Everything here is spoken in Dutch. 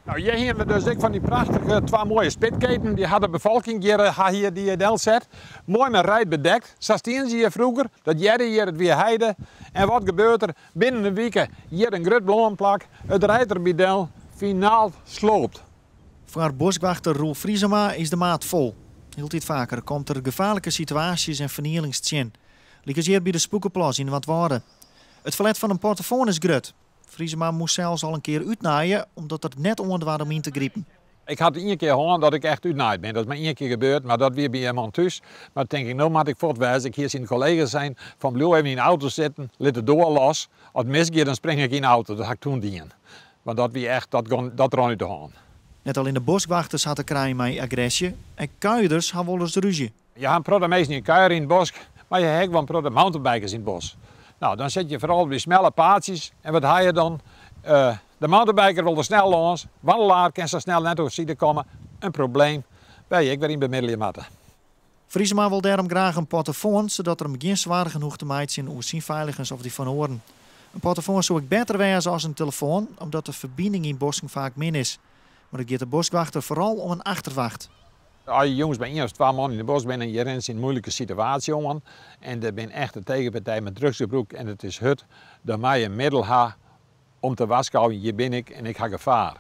Nou, hier hebben we dus ook van die prachtige twee mooie spitketen. Die had de bevolking hier die del zet. Mooi met rijt bedekt. Zo stien ze hier vroeger. Dat jaren hier het weer heide. En wat gebeurt er? Binnen een week hier een groot bloemplak. Het rijterbidel finaal sloopt. Voor boswachter Roel Friesema is de maat vol. Heel tijd vaker komt er gevaarlijke situaties en vernielingstjen. Liek hier bij de Spoekenplas in wat worden. Het verlet van een portofoon is grut. Friesema moest zelfs al een keer uitnaaien, omdat het net onder was om in te griepen. Ik had één keer gehoord dat ik echt uitnaaid ben. Dat is maar één keer gebeurd, maar dat weer bij iemand thuis. Maar toen denk ik, nou moet ik voortwijzen. Ik hier zien collega's zijn van Blue even in de auto zitten, liet de door los. Als het misgeeft, dan spring ik in de auto. Dat had ik toen dienen. Want dat wie echt, dat ron uit de hand. Net al in de boswachters had de kraaien met agressie en kuierders hadden wel eens ruzie. Je hebt protte meesten in kuier in het bos, maar je hebt wel protte mountainbikers in het bos. Nou, dan zit je vooral bij snelle paadjes. En wat ga je dan? De mountainbiker wil er snel langs. Wandelaar kan zo snel net over zijde komen. Een probleem. Ik weer in bemiddelen moeten. Friesema wil daarom graag een portofoon, zodat er geen zwaar genoeg te maken zijn hoe zijn veiligers of die van horen. Een portofoon zou ik beter wezen als een telefoon, omdat de verbinding in bossen vaak min is. Maar het gaat de boswachter vooral om een achterwacht. Als je jongens bij 1 of 2 man in de bos bent en je rent in een moeilijke situatie, jongen. En er ben echt een tegenpartij met drugsgebruik en het is dan mag je een middel hebben om te waarschuwen, hier ben ik en ik ga gevaar.